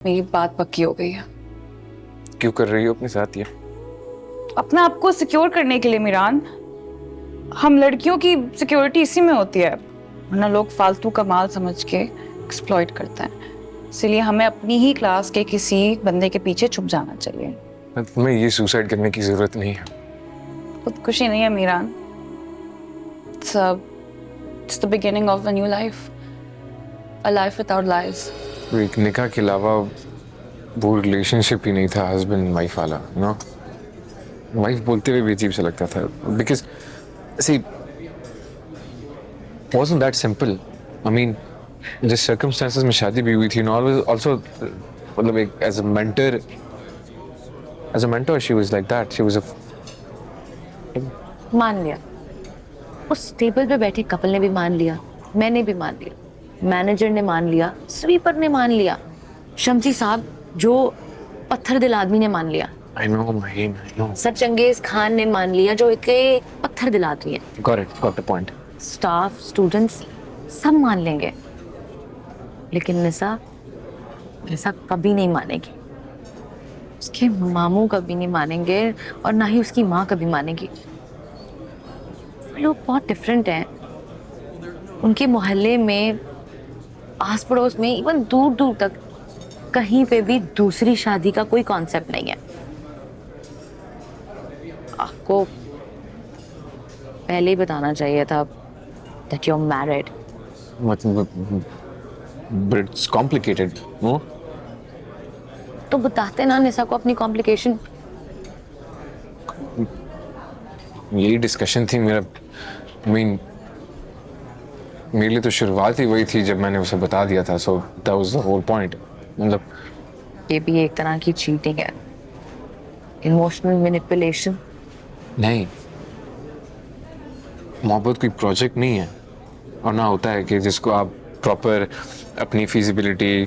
मेरी बात पक्की हो गई है। क्यों कर रही हो अपने साथ ये? अपना आपको सिक्योर करने के लिए मीरान। हम लड़कियों की सिक्योरिटी इसी में होती है, वरना लोग फालतू का माल समझ के एक्सप्लॉइट करते हैं। इसलिए हमें अपनी ही क्लास के किसी बंदे के पीछे छुप जाना चाहिए। तुम्हें ये सुसाइड करने की जरूरत नहीं है। खुदकुशी नहीं है Miran, it's the beginning of a new life, a life without lies। एक निकाह के अलावा वो रिलेशनशिप ही नहीं था हस्बैंड वाइफ वाला, यू नो। वाइफ बोलते हुए भी अजीब सा लगता था, because she wasn't that simple। I mean, जिस सर्कमस्टेंसेस में शादी भी हुई थी, नो, also मतलब एक as a mentor she was like that, she was a मान लिया, उस टेबल पे बैठे कपल ने भी मान लिया, मैंने भी मान लिया, मैनेजर ने मान लिया, स्वीपर ने मान लिया, शमसी साहब जो पत्थर दिल आदमी ने मान लिया, I know। Sir Genghis Khan ने मान लिया जो एक पत्थर दिल आदमी है। got the point। Staff, students सब मान लेंगे, लेकिन निसा कभी नहीं मानेगी। उसके मामू कभी नहीं मानेंगे और ना ही उसकी माँ कभी मानेगी। लोग बहुत डिफरेंट हैं। उनके मोहल्ले में, आस पड़ोस में, इवन दूर दूर तक कहीं पे भी दूसरी शादी का कोई कॉन्सेप्ट नहीं है। आपको पहले ही बताना चाहिए था that you're married। But it's complicated, no? तो बताते ना निशा को अपनी कॉम्प्लिकेशन। यही डिस्कशन थी मेरा। I mean, मेरे लिए तो शुरुआत ही वही थी जब मैंने उसे बता दिया था, so that was the whole point। मतलब ये भी एक तरह की चीटिंग है, इमोशनल मैनिपुलेशन। नहीं, मोहब्बत कोई प्रोजेक्ट नहीं है, और ना होता है कि जिसको आप प्रॉपर अपनी फिजिबिलिटी,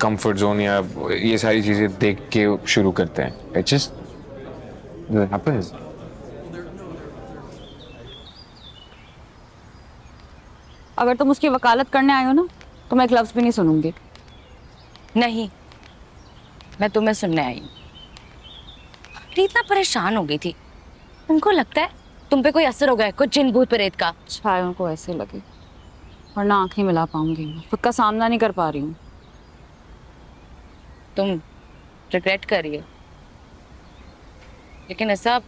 कंफर्ट जोन या ये सारी चीजें देख के शुरू करते हैं। It just happens। अगर तुम उसकी वकालत करने आए हो ना, तो मैं एक लफ्ज भी नहीं सुनूंगी। नहीं, मैं तुम्हें सुनने आई हूँ। अरे इतना परेशान हो गई थी, उनको लगता है तुम पे कोई असर हो गया, कुछ जिन भूत प्रेत का। शायद उनको ऐसे लगे, वरना आंख नहीं मिला पाऊंगी। मैं खुद का सामना नहीं कर पा रही हूँ। तुम रिग्रेट कर रही हो, लेकिन ऐसा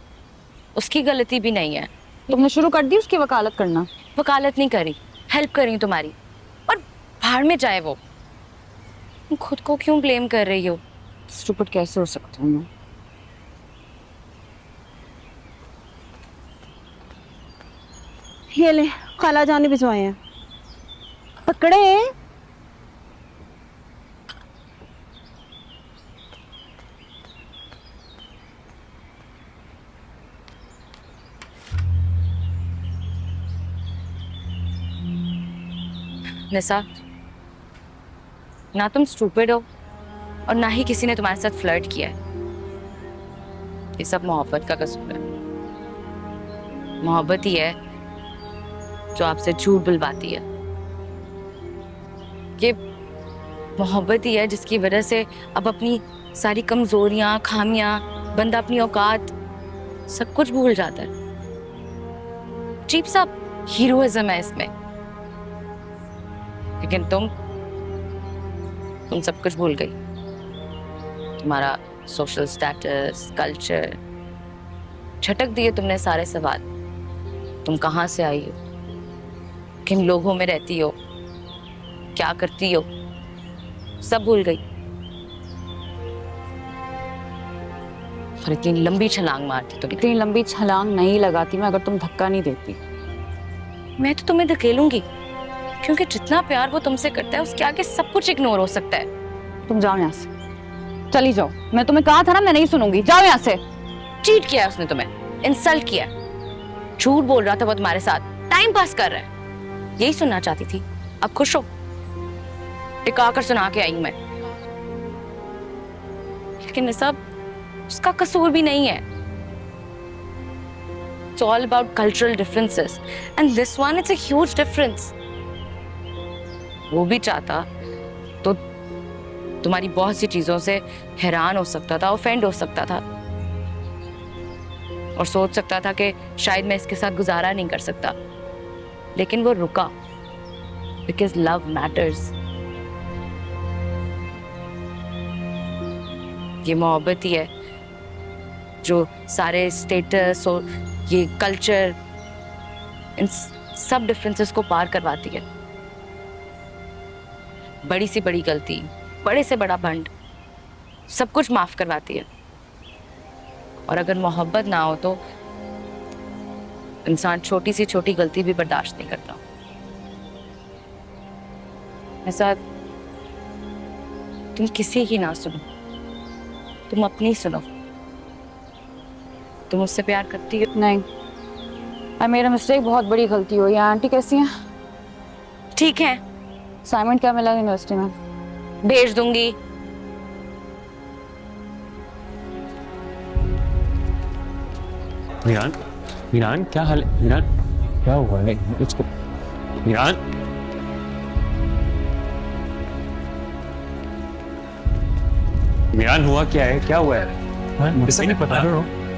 उसकी गलती भी नहीं है। तुमने शुरू कर दी उसकी वकालत करना। वकालत नहीं करी, हेल्प कर रही हूँ तुम्हारी, और भाड़ में जाए वो। तुम खुद को क्यों ब्लेम कर रही हो? स्टूपिड कैसे हो सकती हूँ मैं? ये ले, खाला जान ने भिजवाए हैं। पकड़े। निसा, ना तुम स्टूपिड हो और ना ही किसी ने तुम्हारे साथ फ्लर्ट किया है। ये सब मोहब्बत का कसूर है। मोहब्बत ही है जो आपसे झूठ बुलवाती है। ये मोहब्बत ही है जिसकी वजह से अब अपनी सारी कमजोरियां, खामियां, बंदा अपनी औकात सब कुछ भूल जाता है। अजीब सा हीरोइज्म है इसमें, लेकिन तुम सब कुछ भूल गई। तुम्हारा सोशल स्टेटस, कल्चर, झटक दिए तुमने सारे सवाल। तुम कहाँ से आई हो, किन लोगों में रहती हो, क्या करती हो, सब भूल गई। और इतनी लंबी छलांग मारती तुम। इतनी लंबी छलांग नहीं लगाती मैं अगर तुम धक्का नहीं देती। मैं तो तुम्हें धकेलूंगी, क्योंकि जितना प्यार वो तुमसे करता है उसके आगे सब कुछ इग्नोर हो सकता है। तुम जाओ यहाँ से, चली जाओ। मैं तुम्हें कहा था ना, मैं नहीं सुनूंगी। जाओ यहाँ से। चीट किया है उसने तुम्हें, इंसल्ट किया, झूठ बोल रहा था वो तुम्हारे साथ, टाइम पास कर रहा है। यही सुनना चाहती थी, अब खुश हो? टिका कर सुना के आई मैं। लेकिन सब उसका कसूर भी नहीं है। It's all about cultural differences, and this one, it's a huge difference। वो भी चाहता तो तुम्हारी बहुत सी चीजों से हैरान हो सकता था, ऑफेंड हो सकता था और सोच सकता था कि शायद मैं इसके साथ गुजारा नहीं कर सकता, लेकिन वो रुका बिकॉज लव मैटर्स। ये मोहब्बत ही है जो सारे स्टेटस और ये कल्चर, इन सब डिफरेंसेस को पार करवाती है। बड़ी से बड़ी गलती, बड़े से बड़ा भंड, सब कुछ माफ करवाती है। और अगर मोहब्बत ना हो तो इंसान छोटी सी छोटी गलती भी बर्दाश्त नहीं करता। ऐसा तुम किसी की ना सुनो, तुम अपनी सुनो। तुम उससे प्यार करती हो? नहीं, आई मेड अ मिस्टेक, बहुत बड़ी गलती हुई है। आंटी कैसी हैं? ठीक है, असाइनमेंट क्या मिला यूनिवर्सिटी में? भेज दूंगी। मीरान, मीरान क्या हाल है? मीरान क्या हुआ है इसको? मीरान, मीरान हुआ क्या है? क्या हुआ है? मुझे नहीं पता।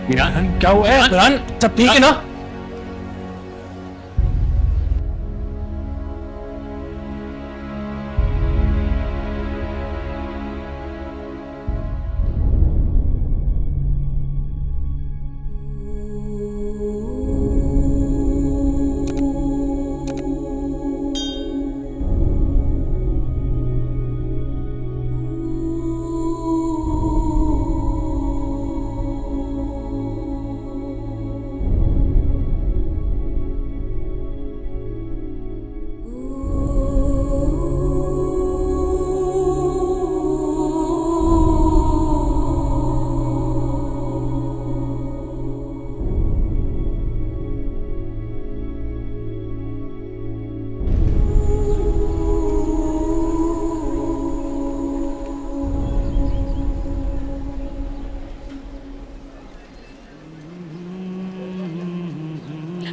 मीरान क्या हुआ है? मीरान सब ठीक है ना?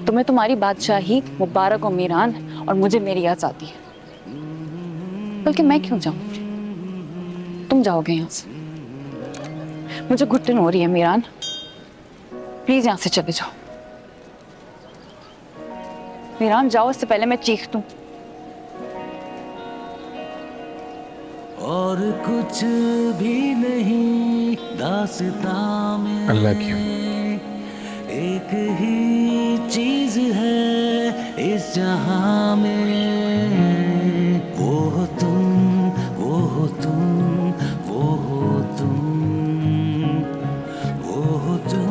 तुम्हें तुम्हारी बादशाही मुबारक हो मीरान, और मुझे मेरी आजादी है। बल्कि मैं क्यों जाऊं, तुम जाओगे यहाँ से। मुझे घुटन हो रही है मीरान, प्लीज यहाँ से चले जाओ। मीरान जाओ, इससे पहले मैं चीख दूं। और कुछ भी नहीं दास्तां में, अल्लाह की एक ही चीज है इस जहां में, वो हो तुम, वो हो तुम, वो हो तुम, वो हो तुम,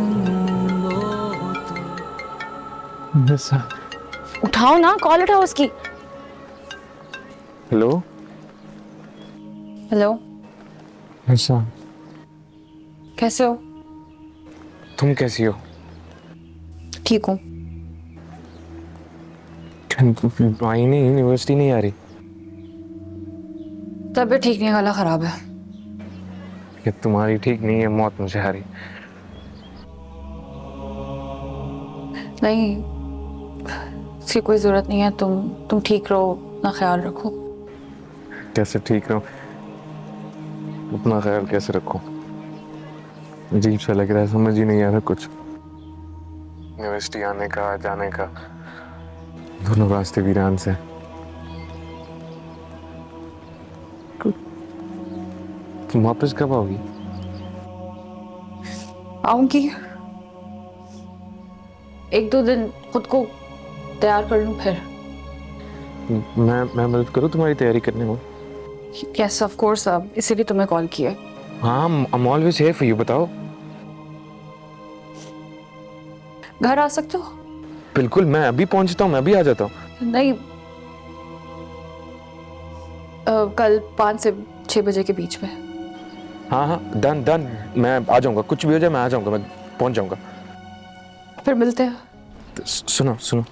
वो हो तुम। उठाओ ना, कॉल उठाओ उसकी। हेलो, हेलो, ऐसा कैसे हो? तुम कैसी हो? ठीक हूँ। आई नहीं, यूनिवर्सिटी नहीं आ रही? तबीयत ठीक नहीं, गला खराब है। ये तुम्हारी ठीक नहीं है, मौत मुझे आ रही। नहीं, इसकी कोई जरूरत नहीं है। तुम ठीक रहो, अपना ख्याल रखो। कैसे ठीक रहूं? अपना ख्याल कैसे रखूं? अजीब सा लग रहा है, समझ ही नहीं आ रहा कुछ। यूनिवर्सिटी आने का, जाने का, दोनों रास्ते वीरान से। तुम वापस कब आओगी? आऊंगी, एक दो दिन खुद को तैयार कर लूं फिर। मैं मदद करूं तुम्हारी तैयारी करने में? यस ऑफ कोर्स, अब इसीलिए तुम्हें कॉल किया। हाँ, I am always here for you. बताओ। घर आ सकते हो? बिल्कुल, मैं अभी पहुंचता हूँ, मैं अभी आ जाता हूँ। नहीं, कल 5 से 6 बजे के बीच में। हाँ हाँ, डन डन, मैं आ जाऊंगा। कुछ भी हो जाए मैं आ जाऊंगा, मैं पहुंच जाऊंगा। फिर मिलते हैं। सुनो सुनो,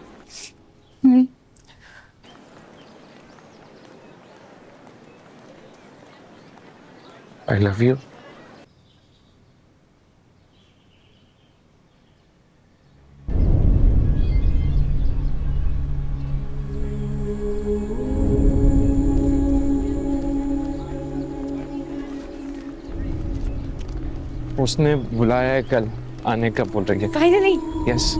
आई लव यू। उसने बुलाया है कल आने का बोल रही है। Finally yes.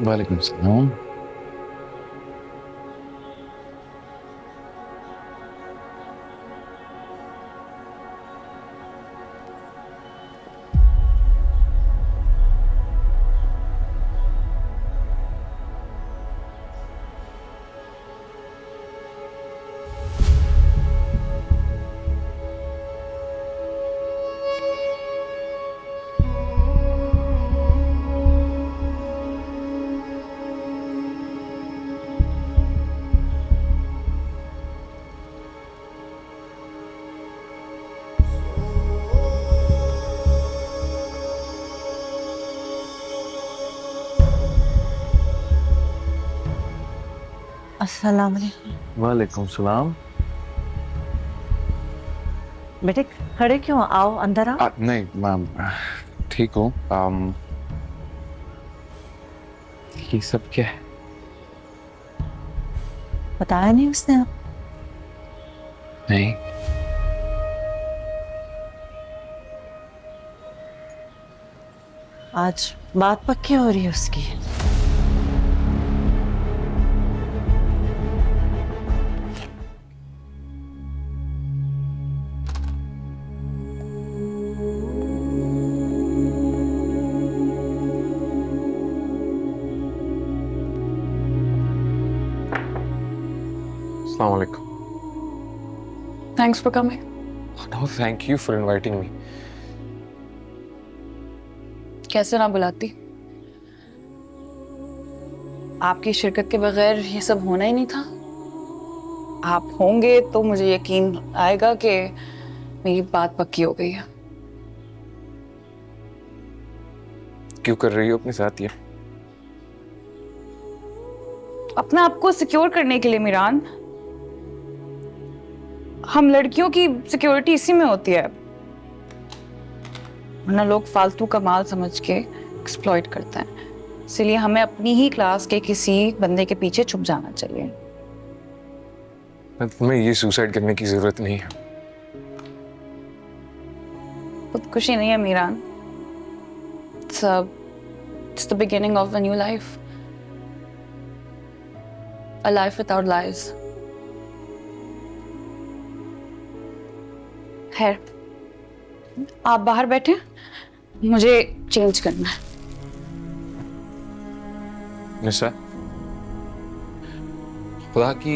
वालेकुम सलाम। अस्सलाम वालेकुम। वालेकुम सलाम। बेटे खड़े क्यों, आओ अंदर आओ। नहीं मैम, ठीक हूँ। ये सब क्या है? बताया नहीं उसने आप? नहीं। आज बात पक्की हो रही है उसकी। अस्सलाम वालेकुम। Thanks for coming. No, thank you for inviting me. कैसे ना बुलाती, आपकी शिरकत के बगैर ये सब होना ही नहीं था। आप होंगे तो मुझे यकीन आएगा कि मेरी बात पक्की हो गई है। क्यों कर रही हो अपने साथ ये? अपना आपको सिक्योर करने के लिए मीरान। हम लड़कियों की सिक्योरिटी इसी में होती है, वरना लोग फालतू का माल समझ के एक्सप्लॉइट करते हैं। इसलिए हमें अपनी ही क्लास के किसी बंदे के पीछे छुप जाना चाहिए। तुम्हें ये सुसाइड करने की जरूरत नहीं है। खुदकुशी नहीं है Miran, it's the beginning of a new life, a life without lies. खैर, आप बाहर बैठे, मुझे चेंज करना है। निशा, खुदा की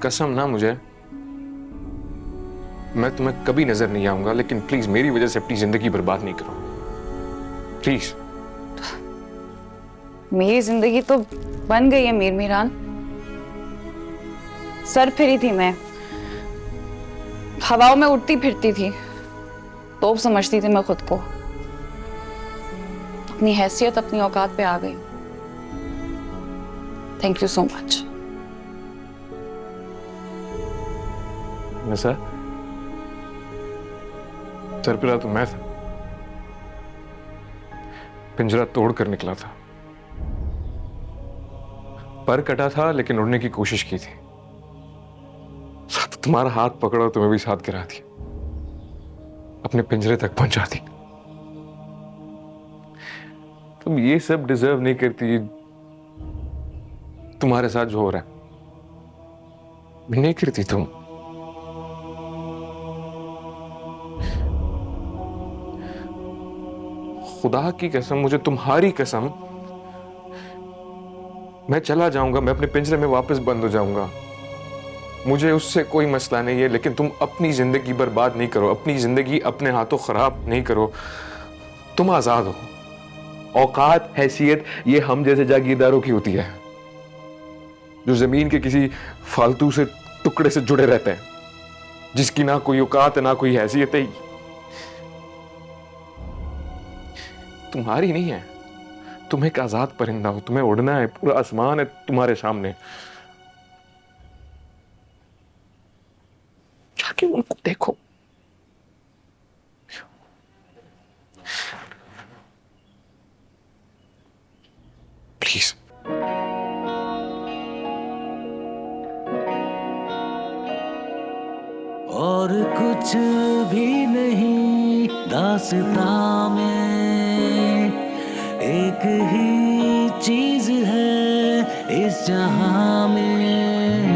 कसम ना, मुझे मैं तुम्हें कभी नजर नहीं आऊंगा, लेकिन प्लीज मेरी वजह से अपनी जिंदगी बर्बाद नहीं करो प्लीज। मेरी जिंदगी तो बन गई है मीरान। सर फिरी थी मैं, हवाओं में उड़ती फिरती थी, तोप समझती थी मैं खुद को। अपनी हैसियत, अपनी औकात पे आ गई। Thank you so much. Nisha, सरपिरा तो मैं था, पिंजरा तोड़ कर निकला था, पर कटा था लेकिन उड़ने की कोशिश की थी। तुम्हारा हाथ पकड़ा तुम्हें भी साथ गिरा दिया, अपने पिंजरे तक पहुंचा दी। तुम ये सब डिजर्व नहीं करती, तुम्हारे साथ जो हो रहा है नहीं करती तुम। खुदा की कसम, मुझे तुम्हारी कसम, मैं चला जाऊंगा, मैं अपने पिंजरे में वापस बंद हो जाऊंगा, मुझे उससे कोई मसला नहीं है, लेकिन तुम अपनी जिंदगी बर्बाद नहीं करो, अपनी जिंदगी अपने हाथों खराब नहीं करो। तुम आजाद हो। औकात, हैसियत ये हम जैसे जागीरदारों की होती है, जो जमीन के किसी फालतू से टुकड़े से जुड़े रहते हैं, जिसकी ना कोई औकात है ना कोई हैसियत है। तुम्हारी नहीं है। तुम एक आजाद परिंदा हो, तुम्हें उड़ना है, पूरा आसमान है तुम्हारे सामने। जाके उनको देखो। प्लीज। और कुछ भी नहीं दास्तां में, एक ही चीज है इस जहां में।